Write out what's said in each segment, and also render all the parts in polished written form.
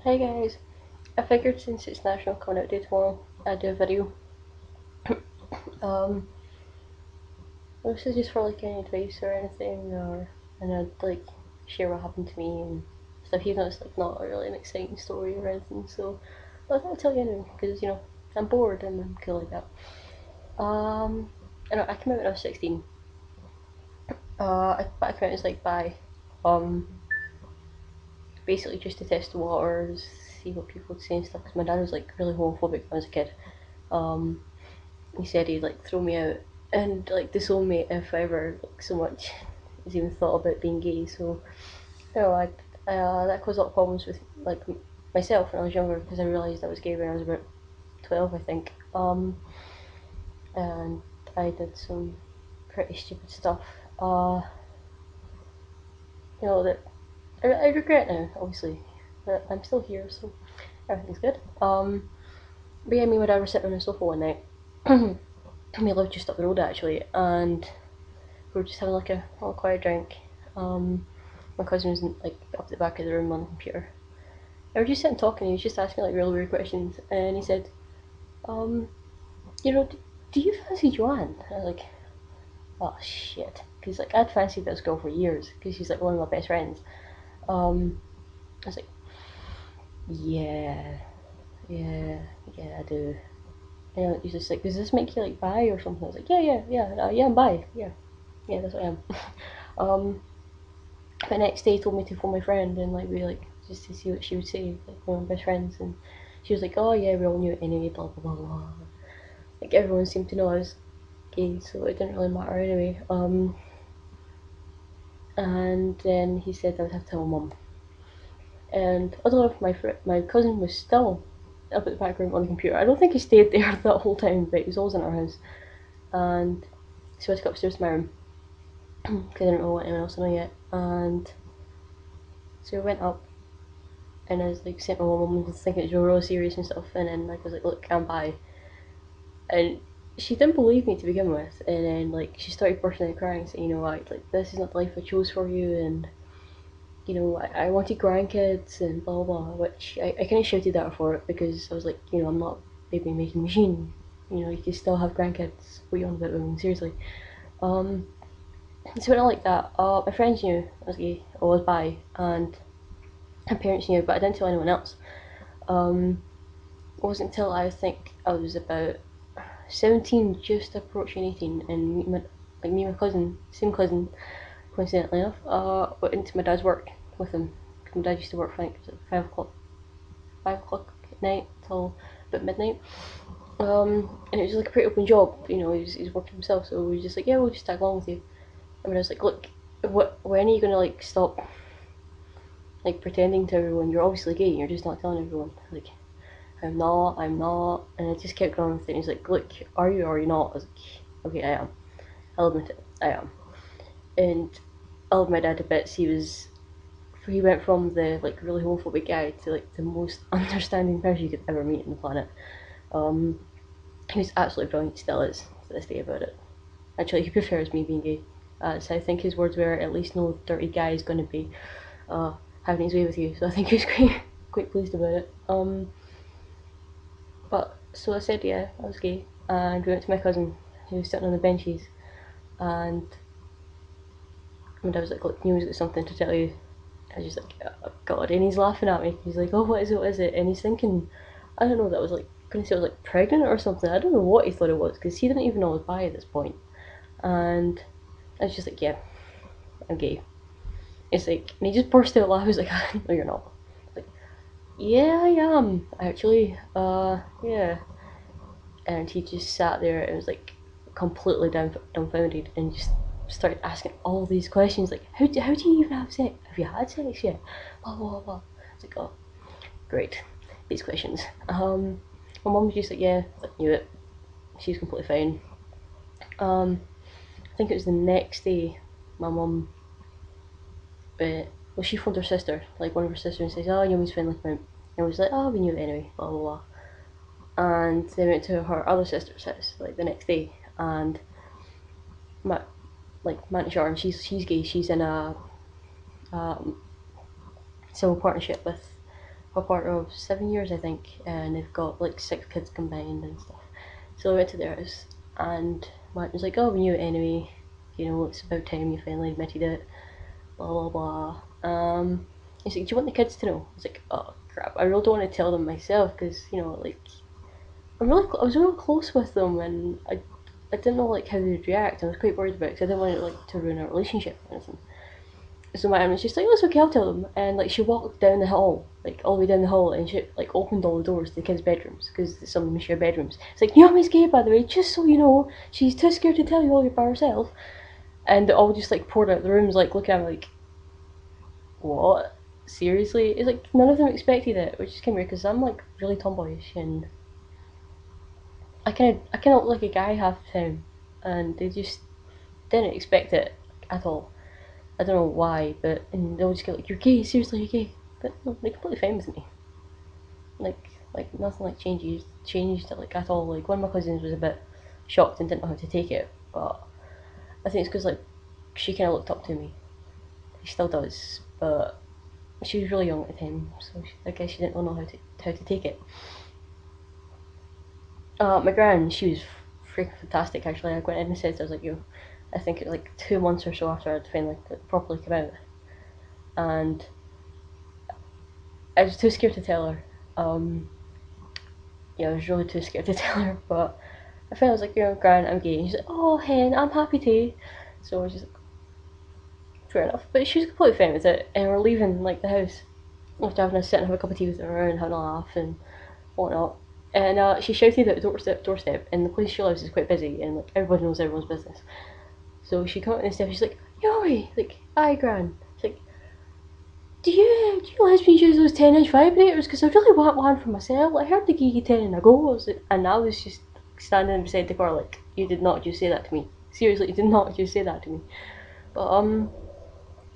Hey guys, I figured since it's National Coming Out Day tomorrow, I'd do a video. Um, this is just for like any advice or anything, and I'd like share what happened to me and stuff. Even though it's like not really an exciting story or anything, so I'll tell you anyway because I'm bored and I'm cool like that. I know I came out when I was 16. I came out as like bi, um, basically just to test the waters, see what people would say and stuff. Because my dad was like really homophobic when I was a kid. Um, he said he'd like throw me out and like disown me if I ever like so much as even thought about being gay. So that caused a lot of problems with like myself when I was younger because I realised I was gay when I was about 12, I think. And I did some pretty stupid stuff. Uh, that I regret now, obviously, but I'm still here, so everything's good. But yeah, me and my dad were sitting on the sofa one night. We lived just up the road actually, and we were just having like a little quiet drink. My cousin was like up at the back of the room on the computer. I was just sitting talking. He was just asking like really weird questions, and he said, um, do you fancy Joanne? And I was like, oh shit, because like I'd fancied this girl for years because she's like one of my best friends. I was like, yeah, yeah, yeah, I do. And he's just like, does this make you like bi or something? I was like, yeah, I'm bi, yeah, that's what I am. um, But next day he told me to phone my friend and like we like just to see what she would say, like one of my best friends, and she was like, "Oh yeah, we all knew it anyway." Blah blah blah blah. Like everyone seemed to know I was gay, so it didn't really matter anyway. And then he said I would have to tell my mum. And I don't know if my cousin was still up at the back room on the computer. I don't think he stayed there that whole time, but he was always in our house. And so I took upstairs to my room because I didn't know what anyone else to know yet. And so we went up and I was like sent my mum was thinking it was really serious and stuff, and then like I was like, look, I'm bi, and she didn't believe me to begin with, and then like she started bursting out crying, saying, what, like this is not the life I chose for you, and I wanted grandkids and blah blah, blah, which I kind of shouted at her for it because I was like, I'm not a baby making machine, you can still have grandkids. What are you on about women? Seriously. Um, so when I like that, my friends knew I was gay, I was bi, and my parents knew, but I didn't tell anyone else. It wasn't until I think I was about 17, just approaching 18, and me and my cousin, same cousin, coincidentally enough, went into my dad's work with him. Cause my dad used to work, I think, it was at 5 o'clock at night till about midnight. And it was like a pretty open job, he was working himself, so we were just like, yeah, we'll just tag along with you. And I was like, look, when are you gonna like stop like pretending to everyone you're obviously gay? You're just not telling everyone. Like, I'm not. And I just kept going with it. And he's like, look, are you or are you not? I was like, okay, I am. I'll admit it, I am. And I love my dad to bits. He went from the like really homophobic guy to like the most understanding person you could ever meet on the planet. Um, he was absolutely brilliant, still is to this day about it. Actually, he prefers me being gay. So I think his words were, at least no dirty guy is going to be uh, having his way with you. So I think he was quite pleased about it. But so I said, yeah, I was gay, and we went to my cousin who was sitting on the benches, and my dad was like, "Look, Neil's got something to tell you." I was just like, oh, God, and he's laughing at me. He's like, "Oh, what is it? What is it?" And he's thinking, I don't know, that was like, gonna say I was like pregnant or something. I don't know what he thought it was because he didn't even know I was bi at this point. And I was just like, "Yeah, I'm gay." It's like, and he just burst out laughing. He's like, "No, you're not." Like, yeah, I am actually. Yeah. And he just sat there and was like completely dumbfounded and just started asking all these questions like, how do you even have sex? Have you had sex yet? Blah blah blah. It's like, oh, great, these questions. My mum was just like, yeah, I knew it. She's completely fine. I think it was the next day. My mum, well, she phoned her sister, like one of her sisters, and says, "Oh, Yumi's finally come out." And I was like, "Oh, we knew it anyway." Blah blah blah. And they went to her other sister's house like the next day, and my Mantis Sharn, she's gay. She's in a um, civil partnership with a part of 7 years, I think, and they've got like 6 kids combined and stuff. So I went to their house, and Martin was like, "Oh, we knew it anyway. You know, it's about time you finally admitted it." Blah blah blah. He's like, "Do you want the kids to know?" I was like, "Oh crap, I really don't want to tell them myself because like I was really close with them, and I didn't know like how they'd react. I was quite worried about it because I didn't want it like to ruin our relationship or anything." So my aunt was just like, "Oh, it's okay, I'll tell them." And like she walked down the hall, like all the way down the hall, and she like opened all the doors to the kids' bedrooms because some of them share bedrooms. It's like, "Your mommy's gay, by the way, just so you know. She's too scared to tell you all by herself." And they all just like poured out the rooms, like looking at me like, "What? Seriously?" It's like none of them expected it, which is kind of weird because I'm like really tomboyish and I kind of look like a guy half the time, and they just didn't expect it at all. I don't know why, but and they'll just go like, "You're gay, seriously, you're gay." But no, they're completely fine with me. Like nothing like changed like at all. Like one of my cousins was a bit shocked and didn't know how to take it, but I think it's because like she kind of looked up to me. She still does, but she was really young at the time, so I guess she didn't know how to take it. My gran, she was freaking fantastic. Actually, I went in and said, I was like, "Yo," I think it was like 2 months or so after I'd finally like, properly come out, and I was too scared to tell her. Yeah, I was really too scared to tell her, but I finally was like, Gran, I'm gay." And she's like, "Oh, hen, I'm happy to." So I was just like, fair enough. But she was completely fine with it, and we're leaving like the house after having a sit and have a cup of tea with her and having a laugh and whatnot. And she shouted at the doorstep, and the place she lives is quite busy, and like everybody knows everyone's business. So she came up and stuff. She's like, "Yoey, like, aye, Gran." She's like, "Do you lesbians use those 10-inch vibrators? Because I really want one for myself. I heard the geeky 10 in a go." And I was just standing beside the car like, "You did not just say that to me. Seriously, you did not just say that to me." But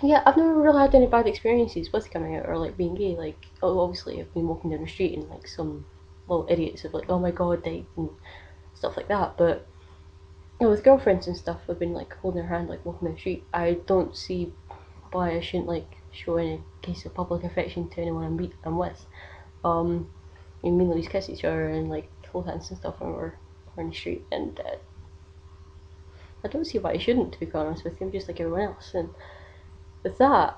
yeah, I've never really had any bad experiences with coming out or like being gay. Like, oh, obviously, I've been walking down the street and like some little idiots have like, "Oh my god," they and stuff like that. But with girlfriends and stuff, I've been like holding her hand, like walking down the street. I don't see why I shouldn't like show any case of public affection to anyone I'm with. Um, I mean, we kiss each other and like hold hands and stuff when we're in the street, and I don't see why I shouldn't. To be honest with you, I'm just like everyone else. And with that,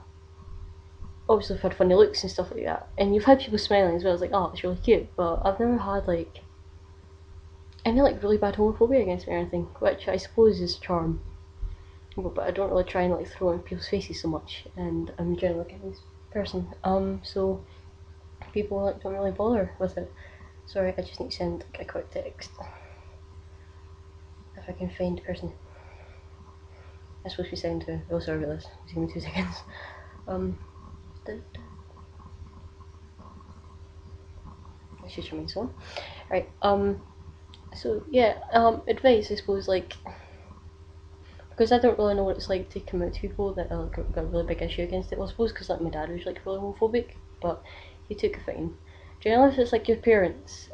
obviously I've had funny looks and stuff like that, and you've had people smiling as well. It's like, "Oh, it's really cute," but I've never had like any like really bad homophobia against me or anything, which I suppose is a charm. But I don't really try and like throw in people's faces so much, and I'm generally a nice person. So people like don't really bother with it. Sorry, I just need to send like, a quick text if I can find the person I'm supposed to be sending to. Oh, sorry about this. Just give me 2 seconds. Um, I should remain so. Right. So yeah. Advice, I suppose, like because I don't really know what it's like to come out to people that got a really big issue against it. Well, I suppose because like my dad was like really homophobic, but he took it fine. Generally, if it's like your parents,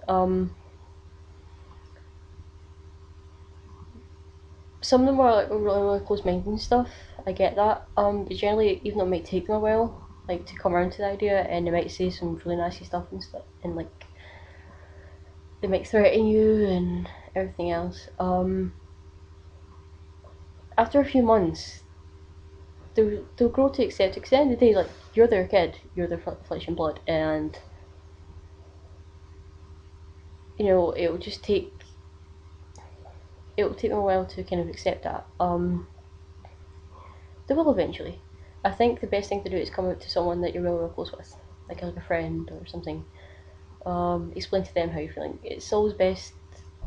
some of them are like really close-minded and stuff. I get that. But generally, even though it might take them a while, like to come around to the idea, and they might say some really nasty stuff and stuff, and like they might threaten you and everything else. After a few months, they'll grow to accept it. 'Cause at the end of the day, like you're their kid, you're their flesh and blood, and it will take them a while to kind of accept that. They will eventually. I think the best thing to do is come out to someone that you're really, really close with, like a friend or something. Explain to them how you're feeling. It's always best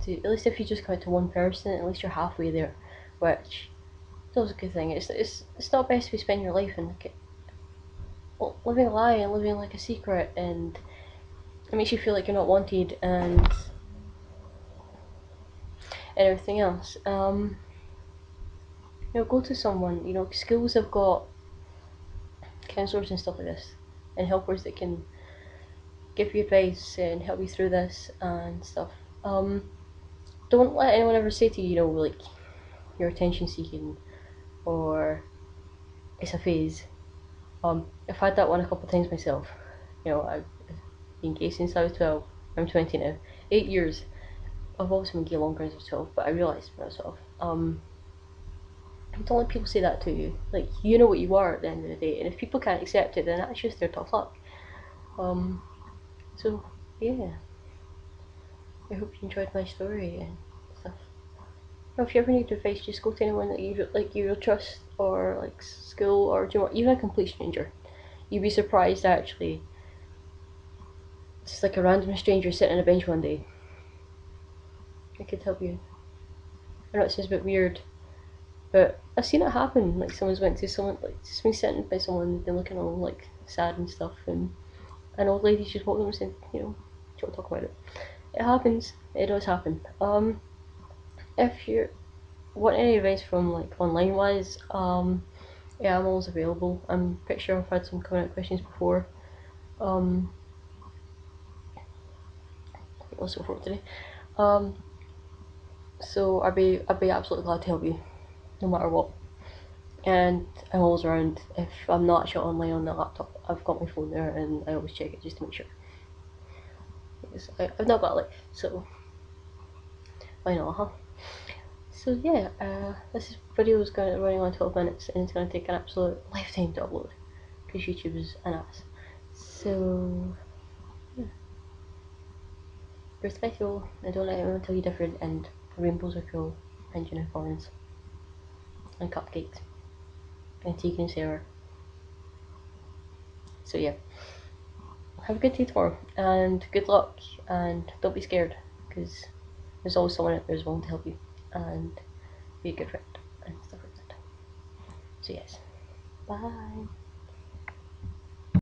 to, at least if you just come out to one person, at least you're halfway there, which is always a good thing. It's not best if you spend your life in like living a lie and living like a secret, and it makes you feel like you're not wanted and everything else. Go to someone. Schools have got counselors and stuff like this, and helpers that can give you advice and help you through this and stuff. Don't let anyone ever say to you, like you're attention seeking or it's a phase. I've had that one a couple of times myself. You know, been gay since I was 12. I'm 20 now. 8 years. I've always been gay longer than I was 12, but I realised when I was 12. Don't let people say that to you. Like, you know what you are at the end of the day, and if people can't accept it, then that's just their tough luck. So, yeah. I hope you enjoyed my story and stuff. Now, if you ever need advice, just go to anyone that you trust, or like school, or do you know what, even a complete stranger. You'd be surprised actually. Just like a random stranger sitting on a bench one day. I could help you. I know it sounds a bit weird, but I've seen it happen. Like someone's went to someone, like just been sitting by someone, they're looking all like sad and stuff, and an old lady just walked up and said, you know, do you want to talk about it? It happens. It does happen. If you want any advice from like online wise, yeah, I'm always available. I'm pretty sure I've had some coming out questions before. Also for today. So I'd be absolutely glad to help you, no matter what. And I'm always around. If I'm not actually online on the laptop, I've got my phone there, and I always check it just to make sure. Because I've not got a life, so why not, huh? So yeah, this video is running on 12 minutes, and it's going to take an absolute lifetime to upload, because YouTube is an ass. So yeah, respectful, and don't let anyone tell you different, and rainbows are cool, and unicorns, and cupcakes, and Tegan and Sarah. So yeah, have a good day tomorrow, and good luck, and don't be scared, because there's always someone out there who's willing to help you, and be a good friend, and stuff like that. So yes, bye.